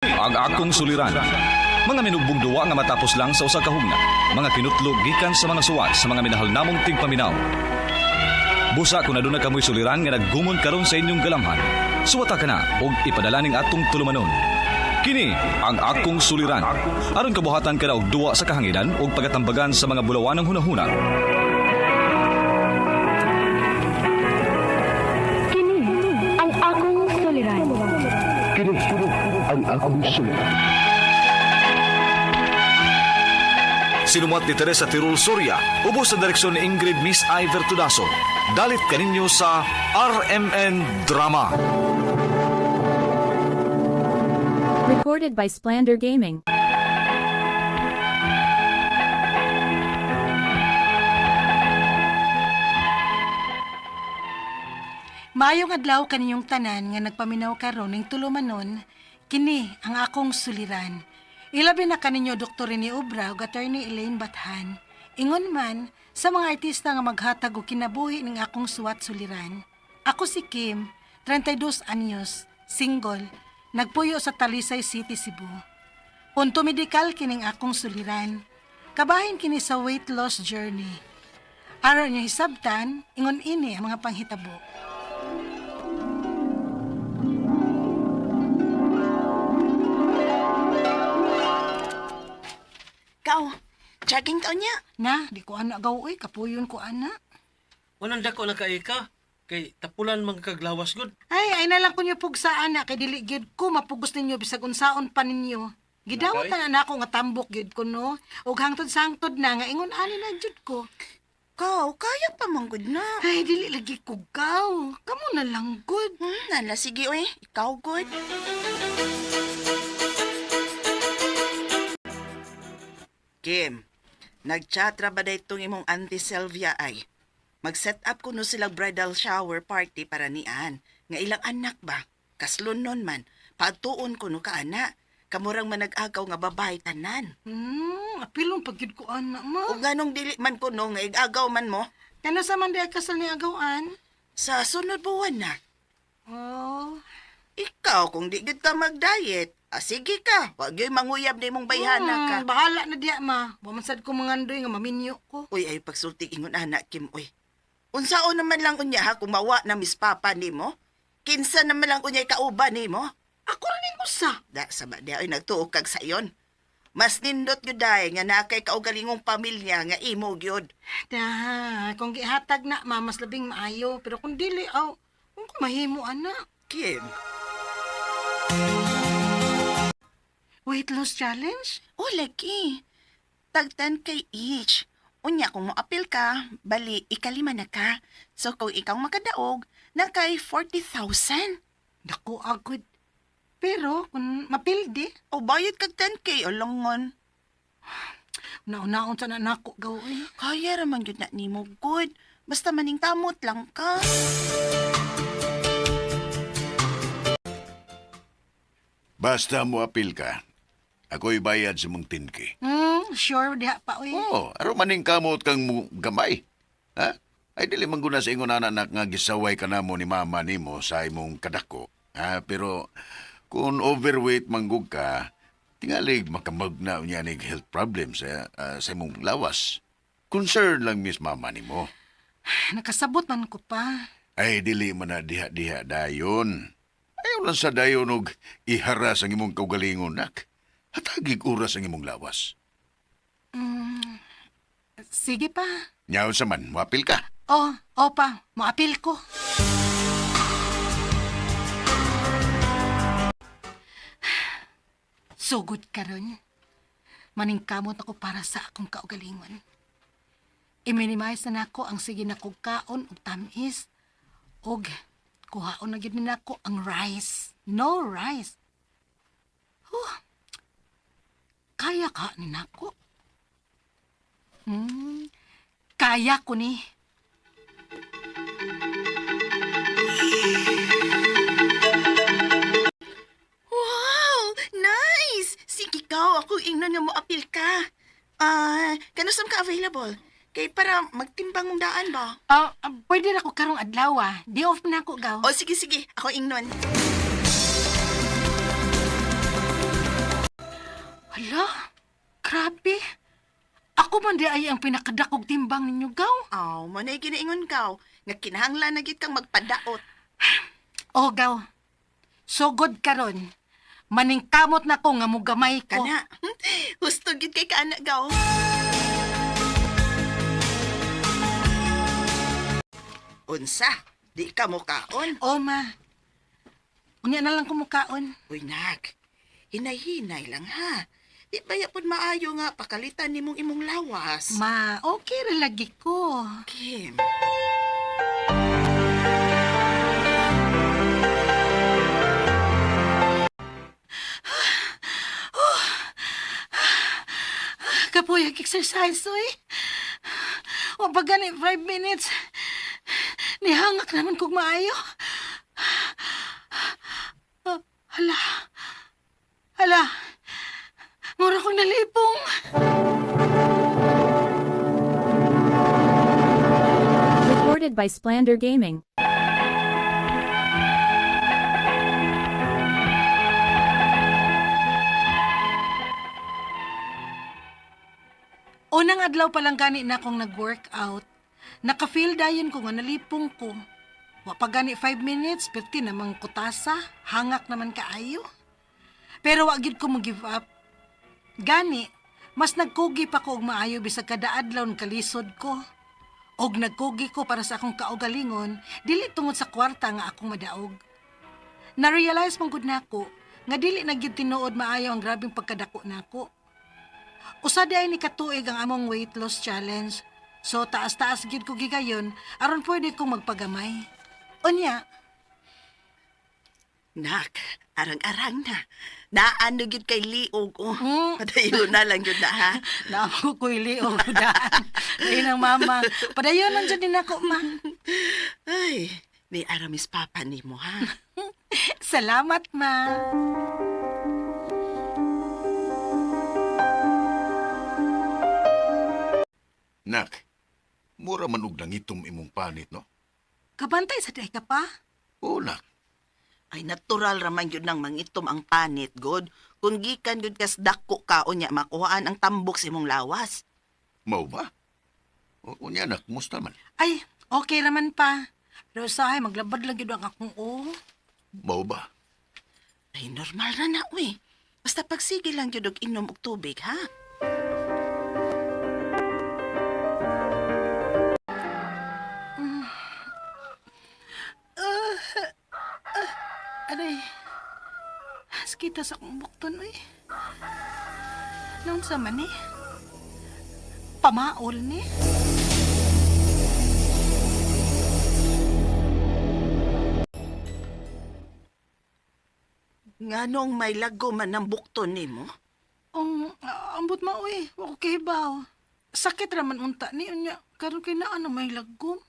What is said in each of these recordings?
Ang akong suliran. Mga minugbong duwa nga matapos lang sa usa ka hugna. Mga kinutlog gikan sa mga suwat sa mga minahal namong tingpaminaw. Busa kung aduna kamoy suliran nga naggumon karon sa inyong galamhan. Suwata ka na og ipadala ning atong tulumanon. Kini ang akong suliran. Aron kabuhatan ka na og duwa sa kahanginan og pagatambagan sa mga bulawan ng hunahuna. Kini ang akong suliran. Kini ang akong suliran. Sinumat ni Teresa Tirul Soria, ubos sa direksyon ni Ingrid Miss Iver Tudaso. Dalit kaninyo sa RMN Drama. Recorded by Splander Gaming. Maayong adlaw kaninyong tanan nga nagpaminaw karon ning tulumanon, kini ang akong suliran. Ilabi na kaninyo Dr. Rene Obra ug Attorney Elaine Bathan. Ingon man sa mga artista nga maghatag og kinabuhi ning akong suwat suliran. Ako si Kim, 32 anyos, single, nagpuyo sa Talisay City, Cebu. Punto medikal kining akong suliran. Kabahin kini sa weight loss journey. Aron niyo hisabtan, ingon ini ang mga panghitabo. Kau, jogging ka niya. Na, di ko anak gaw, kapuyon ko anak. Walang dako na ka, kay tapulan mga kaglawas gud. Ay na lang ko niyo pug sa anak, kay dili gyud ko mapugos ninyo bisag unsaon pa ninyo. Gidawat Okay. na ako nga tambok gyud ko no. Ug hangtod-sangtod na nga ingon ani na jud ko. Kau, kaya pa manggod na. Ay dili lagi ko gaw. Kamo na lang good. Nala, sige oy, ikaw good. Kim, nagchatra ba da itong imong Auntie Sylvia ay? Mag-set up kuno silang bridal shower party para nian. Nga ilang anak ba? Kaslon nun man. Patuon kuno ka anak. Kamurang manag-agaw nga babae tanan. Apilong pagyud ko anak ma. O ganong dili man kuno nga igagaw man mo. Kano sa man di kasal ni agawan? Sa sunod buwan na. Oh, Ikaw, kung di gud ka mag-diet, sige ka. Wag yo'y manguyab na imong bayhana ka. bahala na diya ma. Bumansad ko mangandoy nga maminyo ko. Uy, ay pagsulti ingon anak, Kim, uy. Unsaon naman lang unya ha, kung mawa na Miss Papa ni mo? Kinsa naman lang unya kauban ni mo? Ako rin ko sa. Da, sabad di ay nagtuog kag sayon. Mas nindot yun dahi nga nakay kaugalingong pamilya nga imo gyud. Da, kung gihatag na ma, mas labing maayo. Pero kung dili, kung mahimo anak. Kim, Weight loss challenge? o lagi. Tagtan kay each. Unya kung moapil ka, bali ikalima na ka. So kung ikaw makadaog, na kay 40,000. Dako agud. Pero kung mapildi, O bayad kag 10K o longon. naon-naon sa nanako gawin. Kaya raman yun na ni mo good. Basta maning kamot lang ka. Basta mo apil ka, ako'y bayad sa mong 10K. Sure, diha pa, uy. Oo, aro maning kamot kang gamay. Ha? Ay dili man guna sa ingon anak nga gisaway ka namo ni mama nimo sa imong kadako. Pero kung overweight manggug ka, tingalig makamagna unya ning health problems sa imong lawas. Concern lang Miss Mama nimo. Nakasabot man ko pa. Ay dili man na diha-diha dayon. Ayaw lang sa dayon og iharas ang imong kaugalingon nak. Hatagig oras ang imong lawas. Sige pa. Nyaw sa man, wapil ka. Opa, maapil ko. Sugod karon. Maningkamot ako para sa akong kaugalingon. I-minimize na nako ang sige na kong kaon ug tamis. Og kuhaon na gid nako ang rice. No rice. Kaya ka ni nako. Kaya ko ni. Wow! Nice! Sige ka, ako ingnon nga mo apil ka. Kanusam ka available? Kay para magtimbang mong daan ba? Pwede na ko karong adlaw ah. Di off na ako gaw. O sige, ako ingnon. Grabe. Ako man di ay ang pinakadakog timbang ninyo, gaw. Aw, mo na giniingon ka, nga kinahanglan na gid kang magpadaot. O, gaw. Sugod karon. Maningkamot na ko nga mugamay ko. Kana, husto gid kay kana gaw. Unsa, di ka mo kaon? O, ma. Unya na lang kumukaon. Uy, nak, hinay-hinay lang ha. Di ba yapon maayo nga pakalitan nimong imong lawas? Ma, okay ra lagi ko. Kim, Kapuyag exercise, oy. O ba gani 5 minutes? Nihangak naman kog maayo. Hala. Hala. Mura kong nalipong. Recorded by Splander Gaming. Unang adlaw pa lang gani na akong nag-workout. Naka-feel dayon ko nga nalipong ko. Wa pa gani 5 minutes, perti namang kutasa, hangak naman kaayo. Pero wa gid ko mag-give up. Gani, mas nagkugi pa ko og maayo bisag kada adlaw kalisod ko. Og nagkugi ko para sa akong kaugalingon, dili tungod sa kwarta nga akong madaog. Na-realize mong gud nako nga dili na gyud tinuod maayo ang grabeng pagkadako nako. Usa di ay ni katuig ang among weight loss challenge. So taas-taas gyud ko gigayon aron pwede kong magpagamay. Unya, nak, arang-arang na. Naano gid kay liog o. Mm. Padayon na lang yun na ha. naako ko'y liog daan. Ay ng mama, padayon man dyan din ako, ma. Ay, ni aramis papa ni mo ha. Salamat, ma. Nak, mura man og nangitom imong panit, no? Kabantay sa day ka pa? Oo, nak. Ay natural raman yun ng mangitom ang panit, God. Kung gikan yun kas dako ka o niya makuhaan ang tambok sa imong lawas. Mao ba? O unya, nak, musta man? Ay, okay naman pa. Pero sahay, maglabad lang yun ang akong Mao ba? Ay normal na na, uy. Basta pagsige lang yun og inom og tubig, ha? Aray, kita sa akong bukton, uy. Noon sa man eh. Pamaol ni. Nganong may lago man ng bukton ni mo? Ambot ma, uy. Wako kibaw. Sakit raman unta ni. Unya, karon kay na ano may lagom.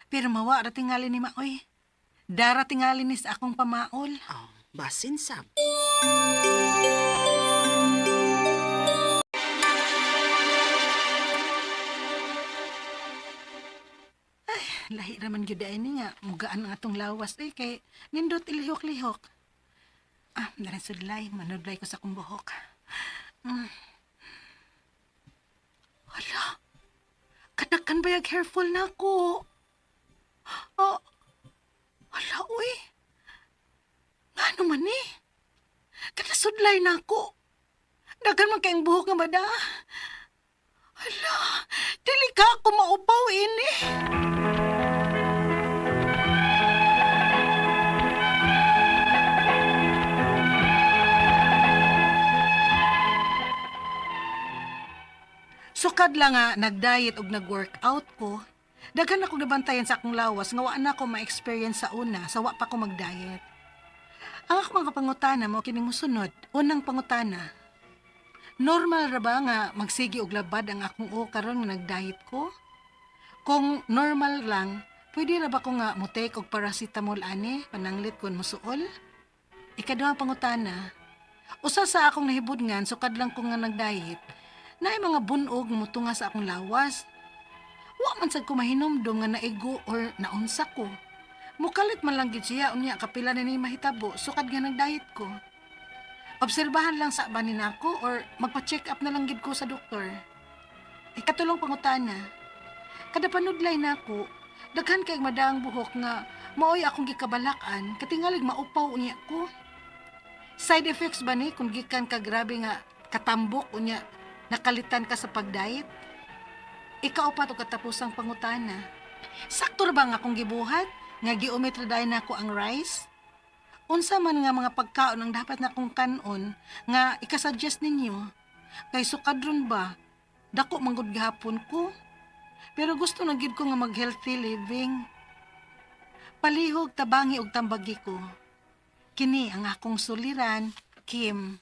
Pero mawa, ratingali ni ma, uy. Daratingali ni sa akong pamaol. Oh, basin sab. Lahi raman gyud ay ni nga mugaan ang atong lawas kay nindot ilihok-lihok. Dali sudlay, manudlay ko sa akong buhok. Hala. Kadakan ba yung careful na ako? Hala, uy. Nga naman eh. Kadasudlay na ako. Dagan man kayong buhok nga bada. Hala, dili ka ako maupaw ini. Sukad lang nga nag-diet ug nag-workout ko. Daghan ako nabantayan sa akong lawas nga wa na ako ma-experience sa una sa wa pa ko mag-diet. Ang ako mga pangutana mo kining mosunod. Unang pangutana. Normal ra ba nga magsigi og labad ang akong karon nga nag-diet ko? Kung normal lang, pwede ra ba ko nga mo-take og paracetamol ani pananglit kon mosuol? Ikaduhang pangutana. Usa sa akong nahibudngan sukad lang ko nga nag-diet. Naay mga bunog mutunga sa akong lawas. Wa man sad ko mahinomdom nga naigo or naunsa ko. Mukalit man lang gid siya unya kapila na ni mahitabo sukad nga nag-diet ko. Obserbahan lang sa banin ako or magpa-check up na lang gid ko sa doktor. Ikatulong pangutana. Kada panudlay nako, daghan kay madaang buhok nga maoy akong gikabalakan, katingalig maupaw unya ko. Side effects ba ni kung gikan ka grabe nga katambok unya nakalitan ka sa pagdiet? Ikaw pa to katapusang pangutana. Sakto ra ba nga akong gibuhat nga geometry dayon nako ang rice? Unsa man nga mga pagkaon ang dapat na kong kanon nga ikasuggest ninyo? Kay sukadron ba? Dako manggod gihapon ko. Pero gusto na gid ko nga mag-healthy living. Palihog tabangi og tambagi ko. Kini ang akong suliran, Kim.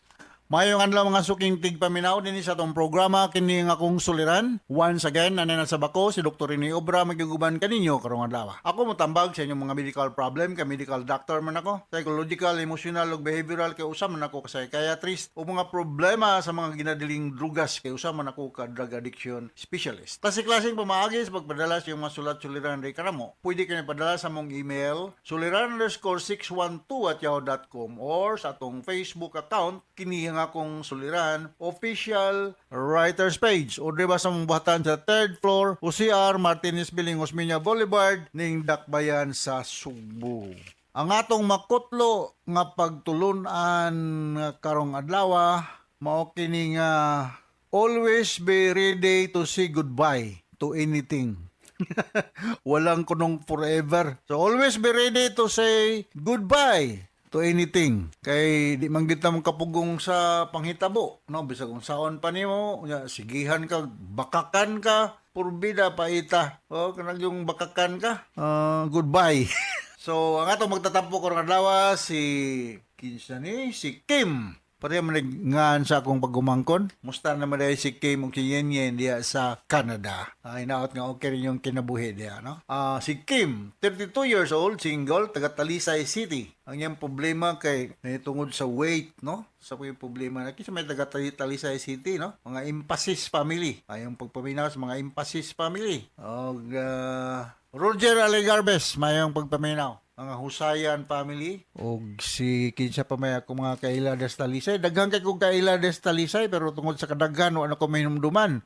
Mayong adlaw mga suking tigpaminaw din sa atong programa kini nga akong suliran. Once again, anay na sa bako si Dr. Rene Obra magiguban kaninyo karong adlaw. Ako motambag sa inyong mga medical problem, kay medical doctor man ako, psychological, emotional ug behavioral kay usa man ako ka psychiatrist o mga problema sa mga ginadiling drugas kay usa man ako ka drug addiction specialist. Klase-klaseng pamaagi sa pagpadala sa iyong mga sulat-suliran ray kanamo. Pwede kayo padala sa mong email suliran_612@yahoo.com or sa atong Facebook account kini nga akong suliran official writers page o diba sa mong buhatan sa 3rd floor UCR Martinez Building Osmeña Boulevard ning Dakbayan sa Subo. Ang atong makutlo nga pagtulunan karong adlaw mao kini nga always be ready to say goodbye to anything. Walang kunong forever. So always be ready to say goodbye to anything. Kay di man kita mong kapugong sa panghitabo, no? Bisag kung saon pa nimo, sigihan ka, bakakan ka, purbida paita. O kanang yung bakakan ka, goodbye. So ang atong magtatampo karong adlaw si si Kim. Pare man ngan sa akong pagumangkon. Musta naman dahil si Kim ug si Yen diya sa Canada. Inaot nga okay rin yung kinabuhi diya, no? Si Kim, 32 years old, single, taga Talisay City. Ang iyang problema kay tungod sa weight, no? Sa yung problema na kasi may taga Talisay City, no? Mga Impasis family. Yung pagpaminaw sa mga Impasis family. Roger Alegarbes, mayong pagpaminaw. Mga Husayan family o si kinsa pa may ako mga kaila des Talisay. Daghang kay kong kaila des Talisay pero tungod sa kadaghan wala ko minumduman.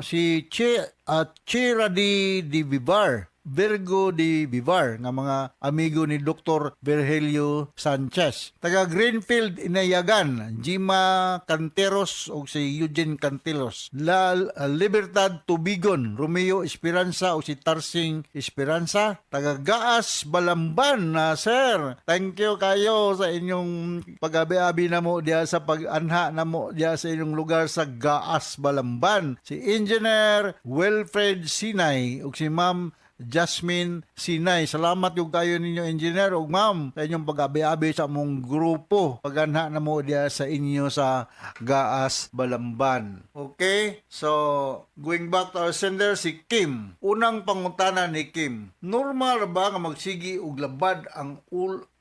Si Chira di Vivar, Virgo di Vivar nga mga amigo ni Dr. Virgilio Sanchez. Taga Greenfield Inayagan, Jima Canteros o si Eugene Cantelos. La Libertad Tubigon, Romeo Esperanza o si Tarsing Esperanza. Taga Gaas Balamban na sir. Thank you kayo sa inyong pag-abi-abi na mo diya sa pag-anha na mo diya sa inyong lugar sa Gaas Balamban. Si Engineer Wilfred Sinay o si Ma'am Jasmine Sinay. Salamat yung kayo ninyo engineer o ma'am sa inyong pag-abi-abi sa mong grupo. Paghanha na mo diya sa inyo sa Gaas Balamban. Okay? So, going back to our sender, si Kim. Unang pangutana ni Kim. Normal ba nga magsigi og labad ang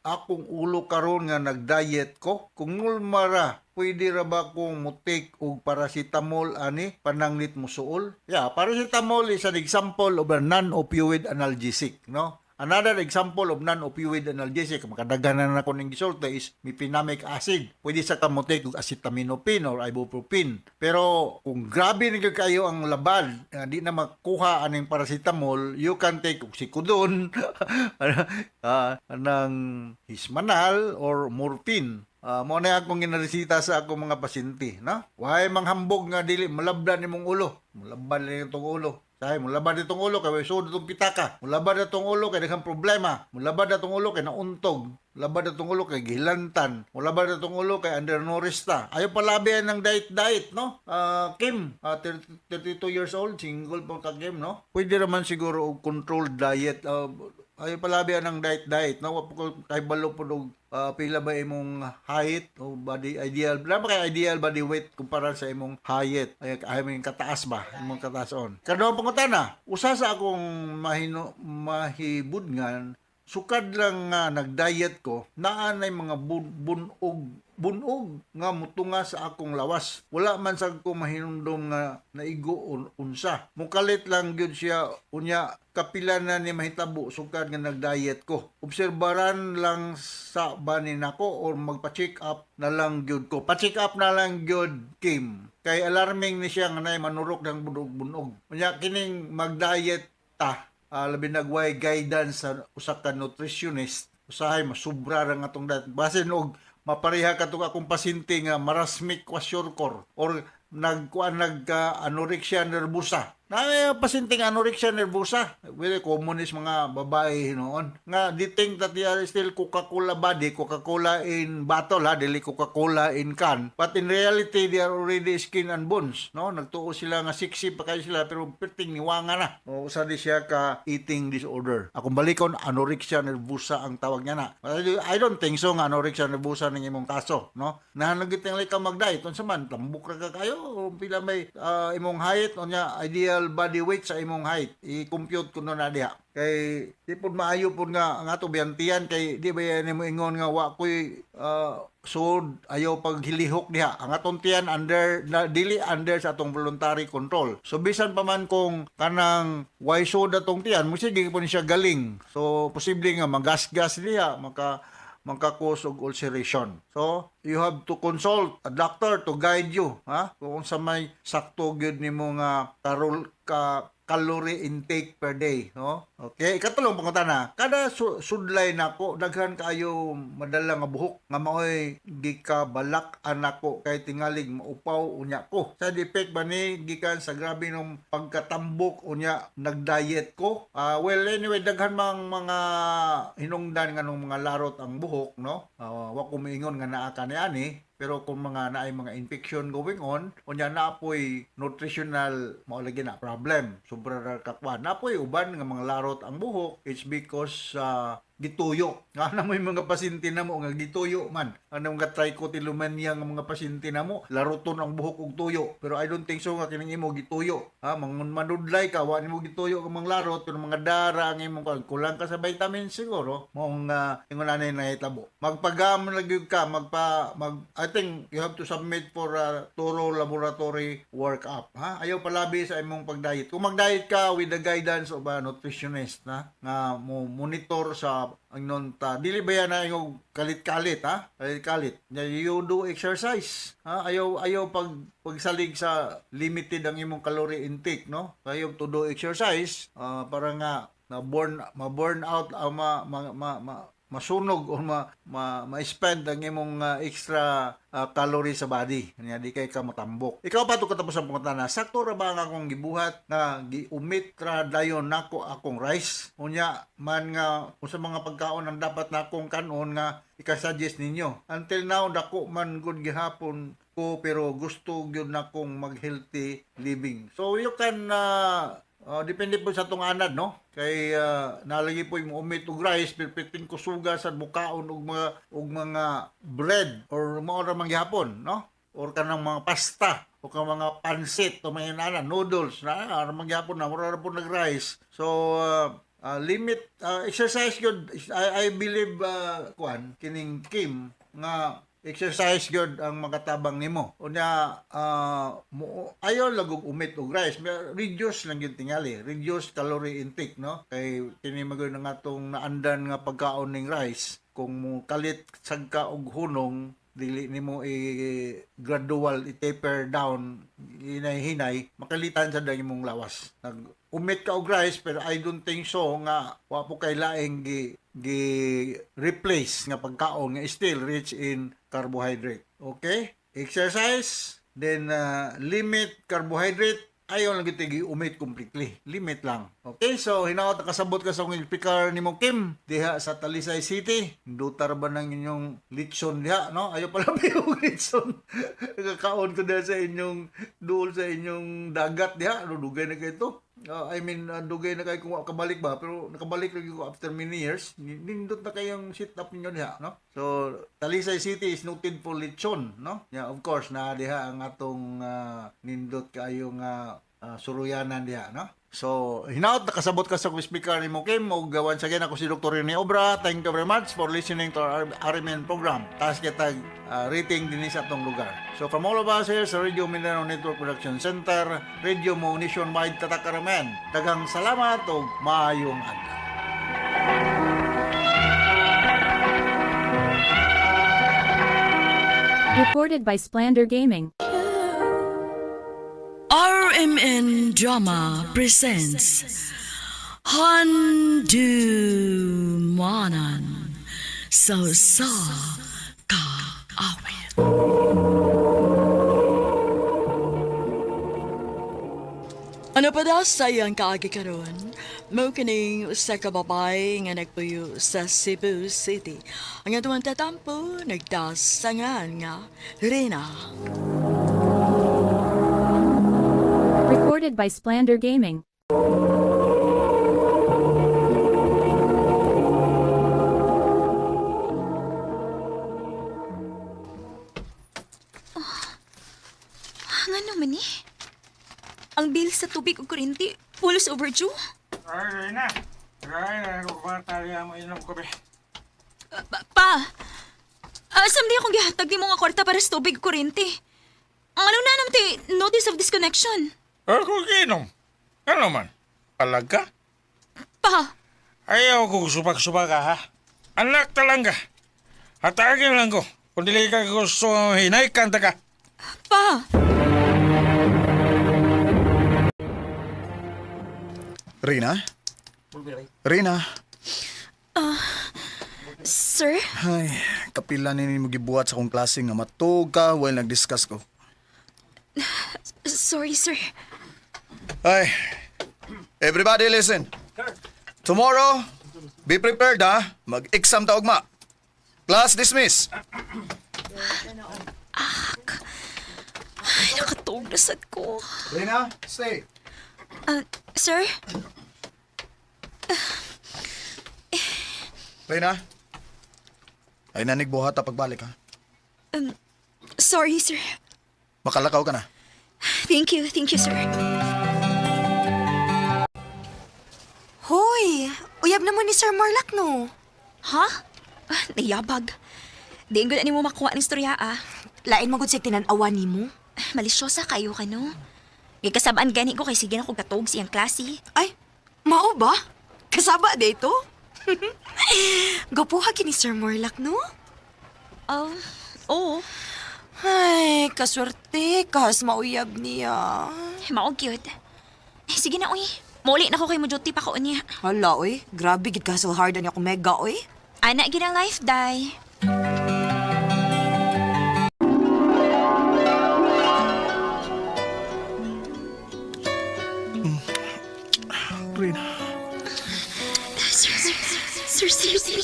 akong ulo karon nga nag-diet ko? Kung mulmara, pwede ra ba kong mutik og paracetamol ani pananglit mo suol? Yeah, paracetamol is an example of a non-opioid analgesic, no? Another example of non-opioid analgesic, makadaghanan na ko ng gisulta is mefenamic acid. Pwede sa kamutik og acetaminophen or ibuprofen. Pero kung grabe na kayo ang labad, di na makuha aning paracetamol, you can take oxycodone, anang hismanal or morphine. Mo na akong ginaresita sa akong mga pasyente, no? Why manghambog nga dili malabdan nimong ulo. Malabdan ni itong ulo. Sahay, mulabad itong ulo kay sud itong pitaka. Mulabad itong ulo kay daghang problema. Mulabad itong ulo kay nauntog. Mulabad itong ulo kay gilantan. Mulabad itong ulo kay undernourished ta. Ayaw palabihan ng diet, no? Kim, 32 years old, single pa ka Kim, no? Pwede naman siguro og controlled diet. Ayaw palabihan ng diet, no? Kay balo po pila ba imong height o body ideal? Wala ba kay ideal body weight kumpara sa imong height? Ay imong kataas ba? Imong kataason. Kadto pangutana, usa sa akong mahibudngan sukad lang nga nag-diet ko, naanay mga bunog bunog nga mutunga sa akong lawas. Wala man sad ko mahinumdom nga naigo unsa. Mukalit lang gyud siya unya kapila na ni mahitabo sugad nga nag-diet ko. Obserbaran lang sa banin ako or magpa-check up na lang gyud ko. Pa-check up na lang gyud, Kim. Kay alarming ni siya nga nay manurok ng bunog-bunog. Unya kining mag-diet ta, labi nagway guidance sa usa ka nutritionist. Usahay masubra ra nga tong diet. Basin og mapareha ka tong akong pasyente nga marasmic kwasyorkor or anorexia nervosa. Na pasyente nga anorexia nervosa. Very common is mga babae noon. Nga they think that they are still Coca-Cola body, Coca-Cola in bottle ha, dili Coca-Cola in can. But in reality, they are already skin and bones. No? Nagtuo sila nga sexy pa kayo sila pero perting niwanga na. O usa di siya ka eating disorder. Akong balikon, anorexia nervosa ang tawag niya na. I don't think so nga anorexia nervosa ng imong kaso. No? Nahanagit lang ka mag-diet. Unsa man, tambok ra ka kayo o pila may imong height o niya ideal body weight sa imong height. I-compute ko na diha. Kay di pud maayo pud nga ang ato biyantian kay di ba yan mo ingon nga wa koy sud ayaw paghilihok diha. Ang atong tiyan dili under sa atong voluntary control. So bisan pa man kung kanang why sud atong tiyan, mo sige po ni siya galing. So posible nga magasgas diha magka-cause og ulceration. So, you have to consult a doctor to guide you, ha? Kung sa may sakto gyud nimo nga calorie intake per day, no? Okay, ikatulong pangutana. Kada sudlay nako daghan kaayo madala nga buhok nga maoy gikabalak anako kay tingalig maupaw unya ko. Sa defect ba ni gikan sa grabe nung pagkatambok unya nag-diet ko? Well, anyway, daghan mang mga hinungdan nga nung mga larot ang buhok, no? Wa ko miingon nga naa kani-ani. Pero kung naay mga infection going on, unya na apoy nutritional maulagi na problem. Sobra ra kakwan. Napoy uban nga mga larot ang buhok, it's because gituyo. Nga na may mga pasyente na mo nga gituyo man. Ano nga trichotillomania nga mga pasyente na mo, laruton ang buhok og tuyo. Pero I don't think so nga kining imo gituyo. Manudlay ka, wa nimo gituyo ang mga larot, pero mga dara ang imong kulang ka sa vitamin siguro. Mong ingon anay nahitabo. Magpagam lagi ka, I think you have to submit for a thorough laboratory workup. Ha? Ayaw palabi sa imong pag-diet. Kung mag-diet ka with the guidance of a nutritionist na nga mo monitor sa ang nonta dili ba yan na yung kalit-kalit ha kalit-kalit you do exercise ha ayaw pagsalig sa limited ang imong calorie intake no ayaw to do exercise para nga na burn out masunog o ma-spend ang imong extra calories sa body. Kanya di kay ka matambok. Ikaw pa to katapos ang pangutana. Sakto ra ba nga akong gibuhat nga giumit ra dayon nako akong rice? Unya man nga usa mga pagkaon ang dapat nakong kanon nga ika-suggest ninyo. Until now dako man gud gihapon ko pero gusto gyud nakong mag-healthy living. So you can depende po sa itong anad, no? Kay nalagi po yung umit og rice, pipiting ko suga sa bukaon og mga bread or maura mangyapon, no? Or kanang mga pasta o kanang mga pansit o mga noodles na mangyapon na mura po nag-rice. So limit exercise good. I believe kining Kim nga exercise gyud ang makatabang nimo. Unya ayo lagog umit og rice, reduce lang gyud tingali, reduce calorie intake no. Kay kini magud nga atong naandan nga pagkaon ning rice kung mo kalit sagka og hunong dili nimo gradual i-taper down hinay-hinay makalitan sa dang imong lawas. Umit ka og rice pero I don't think so nga wa po kay laing replace nga pagkaon nga still rich in carbohydrate. Okay? Exercise, then limit carbohydrate. Ayaw lang gitigi umit completely. Limit lang. Okay, so hinaot kasabot ka sa akong speaker ni mo Kim diha sa Talisay City. Dutar ba ng inyong litson diha, no? Ayaw pala yung litson. Nagkakaon ko diha sa inyong duol sa inyong dagat diha. Dugay na kayo ito. Dugay na kayo kung kabalik ba, pero nakabalik lagi ko after many years. Nindot na kayong sit up ninyo diha, no? So, Talisay City is noted for lechon, no? Yeah, of course, na diha ang atong nindot kayong suruyanan diha, no? So, hinaut nakasabot ka sa speaker ni mo, Kim, o gawan sa ako si Dr. Rene Obra. Thank you very much for listening to our RMN program. Taas kitag rating din sa atong lugar. So, from all of us here sa Radio Mindanao Network Production Center, Radio Mo Nationwide Tatak RMN, daghang salamat o maayong adlaw. Recorded by Splander Gaming. RMN Drama presents Handumanan Sa Ka Awit. Ano pa daw sayang kaagi karon? Mao kining usa ka babay nga nagpuyo sa Cebu City. Ang atuang tatampo nagdasangan nga Rina. Recorded by Splander Gaming. Nga naman eh. Ang bill sa tubig o kuryente, pulos overdue. Ay, Reyna. Ay, nagkukumataya mo inom ko, be. Pa, asam di akong gihatag di mo nga kwarta para sa tubig o kuryente. Ang ano na naman ti notice of disconnection. Ako ginom. Ano man? Palag ka? Pa, Ayaw ko subak-subak ka, ha? Anak talangga. Hatagin lang ko. Kung dili ka gusto hinaykan ta ka. pa. Rina? Rina? Sir? Ay, kapila nini mo gibuhat sa akong klase nga matug ka while nag-discuss ko. Sorry, sir. Ay, everybody listen. Tomorrow, be prepared ha. Mag-exam ta ugma. Class dismiss. Ay, nakatuog na sad ko. Rina, stay. Sir? Rina? Ay nanig buhat ta pagbalik ha. Sorry, sir. Makalakaw ka na. Thank you, sir. Hoy, uyab naman ni Sir Marlac, no? Ha? Nayabag. Di ko na mo makuha ng istorya, ah. Lain magod siya tinanawan ni mo. Malisyosa kayo ka, no? Gikasabaan gani ko kay sige na ko katog siyang klase. Ay, mao ba? Kasaba dito? Gapuha kini Sir Marlac, no? Oo. Ay, kaswerte, kas mauyab niya. Mao cute. Sige na, uy. Muli na ko kay mo duty pa ko niya. Hala, oy. Grabe, gid kasal hard ni ako mega, oy. Anak ginang life, day. Rina. Sir, seriously.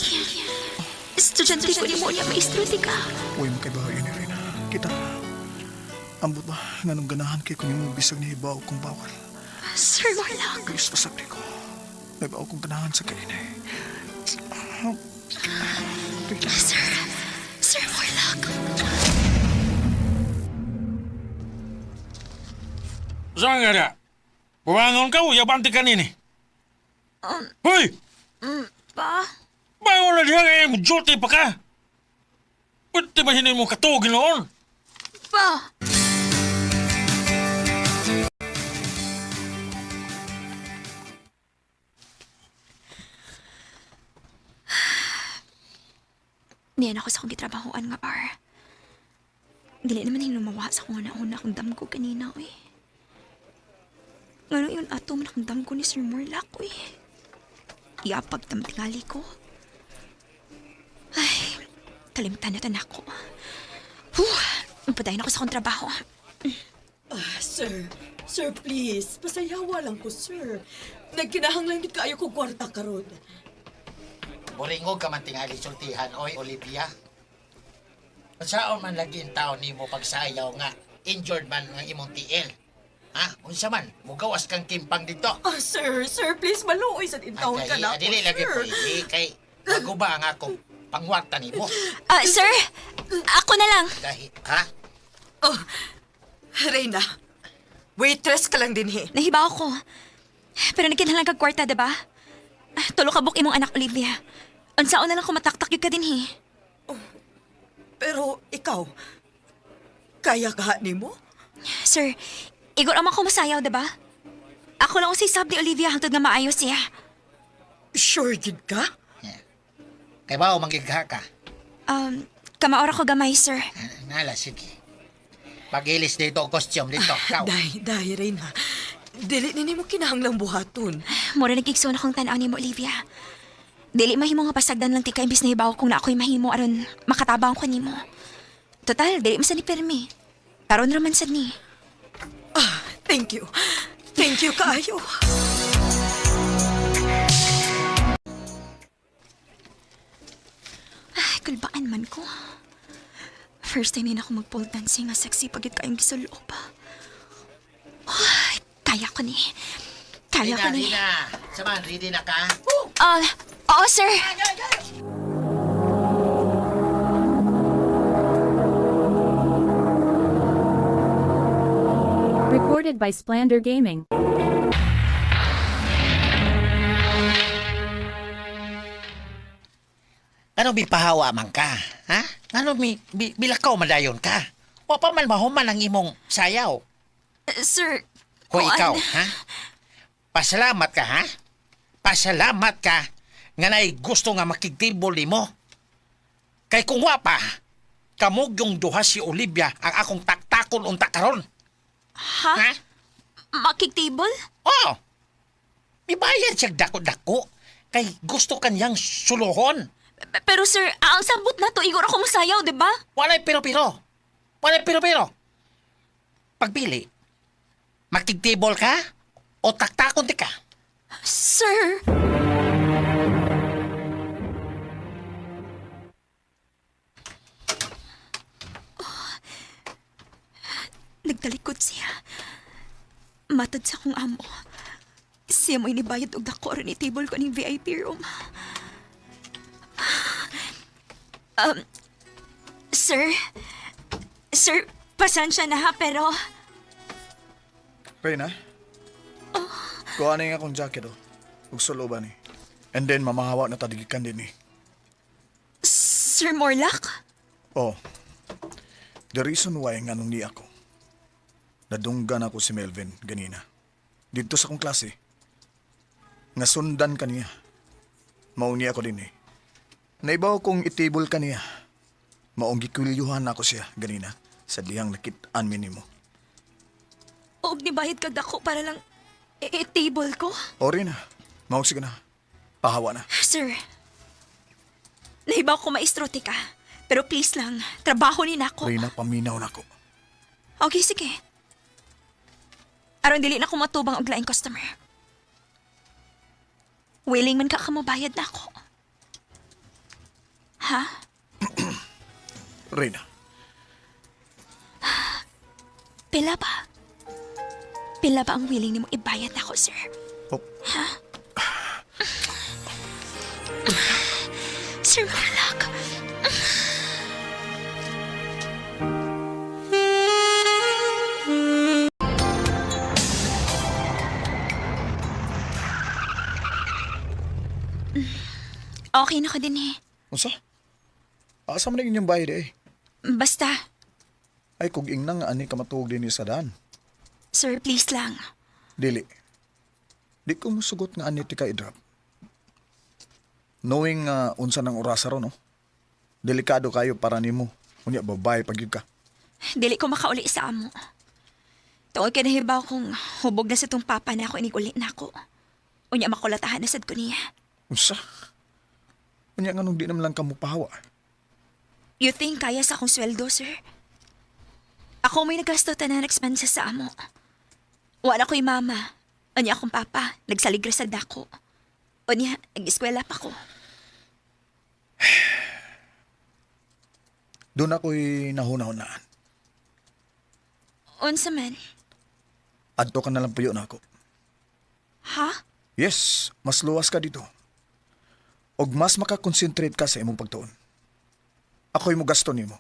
Estudyante ko ni mo niya, maestro di ka. Uy, makaibahaw yun ni Rina. Kita. Ambot ba? Nganong ganahan kay kung yung bisag ni Ibaw kong bawal. Sir Marlac. Please, pasabli ko. May baw kong ganahan sa kainay. Rina. Sir Marlac. Saan ka na? Buwangon ka, uyabante ka nini. Hoy! Pa? Bago na diya kaya yung duty pa ka. Pwede ba hindi mo katugin noon? Pa? Niyan ako sa akong gitrabahoan nga bar. Dili naman hinumawa sa akong una-una akong damgo kanina, uy. Ngano yun ato man akong damgo ni Sir Marlac, uy. Iapag tamtingali ko. Ay, kalimtan na ako. Padayon ako sa akong trabaho. Sir, please. Pasayawa lang ko, sir. Nagkinahanglan di kayo ko kwarta karon. Buringog ka man tingali sultihan, oy, Olivia. Saan man lagi ang tao ni mo pagsayaw nga, injured man ng imong tiil. Ha? Unsa man, mugawas kang kimpang dito. Sir, please, maluoy sa intawon ka na ako, Dili lagi sir. pwede, kay bago ba ang akong pangwarta ni mo? Sir, ako na lang. Dahil, ha? Oh, Reyna, waitress ka lang din, he. Nahibaw ko. Pero nagkinahanglan kag kwarta, diba? Tulo ka buk imong anak, Olivia. Unsaon na lang kung mataktak yung ka din, he. Pero ikaw, kaya ka ni mo? Sir, igor naman ko masayaw, diba? Ako lang usay sab ni Olivia hangtod nga maayos siya. Sure gid ka? Kay ba o manggigha ka? Kamaora ko gamay, sir. Nala, sige. Pag-ilis dito ang costume dito. Ikaw. Dahi rin ha. Dili ni mo kinahanglang buhaton. Mura nagigso na kong tanaw ni mo, Olivia. Dili mahimo nga pasagdan lang tika imbis na ibaw kung na ako'y mahimo aron makatabang ko nimo. Total, dili man sa ni permi. Karon raman sad ni. Thank you. Thank you kaayo. Ay, kulbaan man ko. First time din ako mag-pole dancing nga sexy pagit kayong gisuloob. Ay, kaya ko ni. Kaya ko ni. Rina, saman, ready na ka? Oo, sir. Recorded by Splander Gaming. Ano bipahawa man ka? Ha? Ano bilakaw madayon ka? O pa man mahuman ang imong sayaw? Sir, Kung ikaw, ha? Pasalamat ka, ha? Pasalamat ka nga na'y gusto nga makigtibol nimo. Kay kung wa pa, kamog yung duha si Olivia ang akong taktakon unta karon. Ha? Makigtable? Oo. May bayad siya dako-dako. Kay gusto kanyang suluhon. Pero sir, ang sabot na to, igor ako masayaw, di ba? Walay pero-pero. Walay pero-pero. Pagpili, makigtibol ka o taktakon ti ka? Sir! Nagtalikod siya. Matad sa kong amo. Siya mo inibayad og dako rin itable ko ng VIP room. Sir? Sir, pasensya na ha, pero... Reyna? Kuha na yung akong jacket o. Ug suluban ni. And then mamahawa na tadigikan din ni. Sir Morlock? Oh. The reason why nga nung ni ako. Nadunggan ako si Melvin ganina. Dito sa akong klase. Nga sundan kaniya. Mauni ako din eh. Naibaw kong itable kaniya. Maong gikulilyuhan ako siya ganina. Sa diyang nakitaan minimo. Og nibayad kag dako para lang i-table ko? O rin na. Maong sige na. Pahawa na. Sir, nahibaw ko maestro ka. Pero please lang, trabaho ni nako. Reyna, paminaw na ko. Okay, sige. Aron dili na ko matubang og laing customer. Willing man ka mabayad na ako. Ha? Reyna. Pila ba? Pila ba ang willing ni mo ibayad na ako, sir? Oh. Ha? Sir Morlock. Okay na ka din eh. Unsa? Asa man inyong bayad eh? Basta, Ay kung ingna nga ani ka matuog din ni sa daan. sir, please lang. Dili. Di ko musugot nga ani ti ka i-drop. Knowing unsa ng orasa ro, no? Delikado kayo para nimo. Unya babay pag ka. Dili ko makauli sa amo. Tungod kay nahibaw kong hubog na sa tong papa na ako iniguli na ako. Unya makulatahan na sad ko niya. Unsa? Unya nga nung di naman lang ka mo pahawa. You think kaya sa akong sweldo, sir? Ako may nagasto tanan expenses sa amo. Wala ko'y mama. Unya akong papa, nagsaligre sa dako. Unya, nag-eskwela pa ko. Doon ako'y nahuna-hunaan. Unsa man? Adto ka na lang puyo na ako. Ha? Yes, mas luwas ka dito. Og mas makakonsentrate ka sa imong pagtuon. Ako'y mo gasto nimo.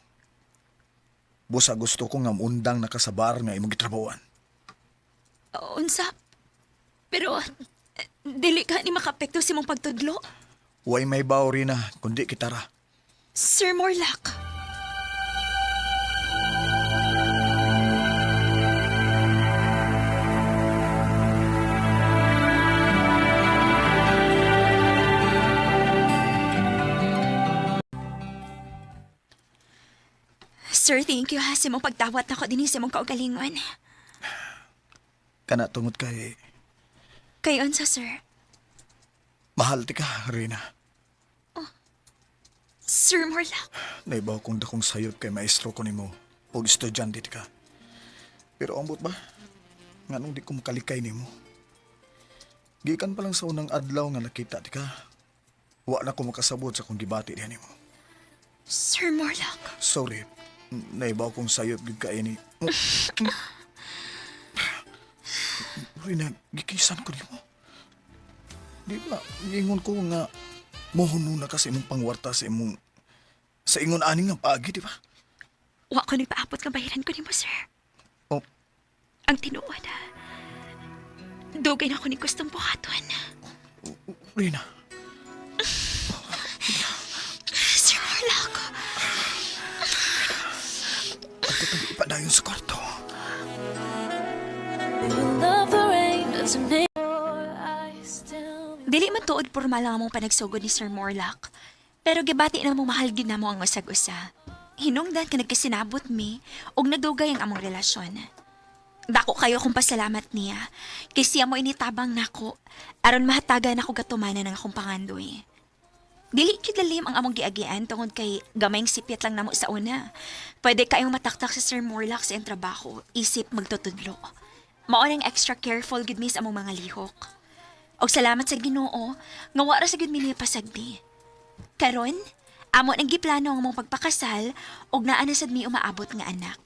Busa gusto ko nga undang nakasabar nga imong gitrabawan. Unsa? Pero, dili ka ni makapekto si mong pagtudlo. Way may bao rin na, kundi kitara. Sir Morlock. Sir, thank you ha sa mong pagtawat na ko din sa mong kaugalingon. Kana tungod kay Kayon sa sir. mahal ti ka, Rina. Sir Morlock. Naibaw kong dakong sayop kay maestro ko nimo o estudyante ti ka. Pero ambot ba? Nganong di ko makalikay nimo. Gikan pa lang sa unang adlaw nga nakita ti ka. Wa na ko makasabot sa kong gibati diha nimo. Sir Morlock. Sorry. Naibaw kong sayop gid kay ni. Rina, gikisan ko nimo. Di ba, ingon ko nga mohuno na kasi imong pangwarta sa imong sa ingon aning nga paagi, di ba? Wa ko nagpaabot nga bayaran ko nimo, sir. Oh. Ang tinuod. Dugay na ko ni gustong buhaton. Rina. Sir Morlock. Ako tayo ipadayon sa kwarto. Dili man tuod pormal lang among panagsugod ni Sir Morlock. Pero gibati na mong mahal gid namo ang usag-usa. Hinungdan ka nagkasinabot mi og nagdugay ang among relasyon. Dako kayo kung pasalamat niya kay siya mo initabang nako aron mahatagan ako gatumanan ng akong pangandoy. Dili gyud lalim ang among giagian tungod kay gamayng sipyat lang namo sa una. Pwede kayong mataktak sa Sir Morlock sa iyang trabaho, isip magtutudlo. Mao nang extra careful gid mi sa among mga lihok. Og salamat sa Ginoo nga wara sa gid mi pasagdi. Karon, amo nang giplano ang mong pagpakasal og naa na sad mi umaabot nga anak.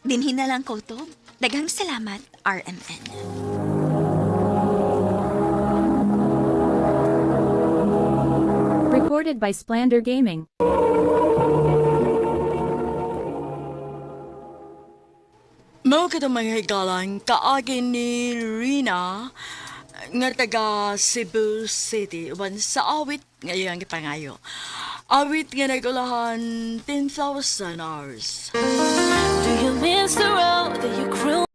Dinhin na lang ko to. Daghang salamat, RMN. Recorded by Splander Gaming. Mao kita mga higalan kaagi ni Rina nga taga Cebu City wan sa awit ngayong gipangayo. Awit nga nagulahan 10,000 hours. Do you miss the road that you grew?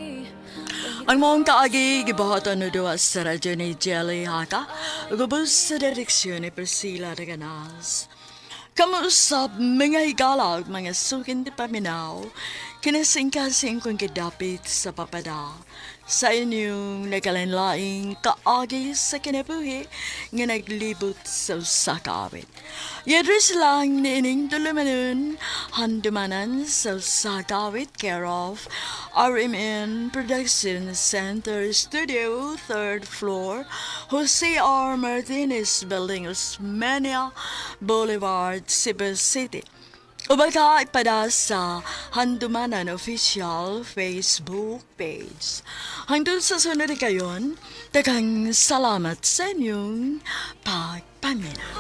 Ang mong kaagi gibahatan na duwa sa radyo ni Jelly Haka gubos sa direksyon ni Priscilla de Ganas. Kamusap mga higalag mga sukin di paminaw kinasing-kasing kong kidapit sa papada sa inyong nagalanlaing kaagi sa kinabuhi nga naglibot sa usakawit. Yadres lang ni ining tulumanon handumanan sa usakawit care of RMN Production Center Studio 3rd floor Jose R. Martinez Building, Osmeña Boulevard, Cebu City. Ubaga ipada sa Handumanan Official Facebook page. Hangtod sa sunod kayon, daghang salamat sa inyong pagpamina.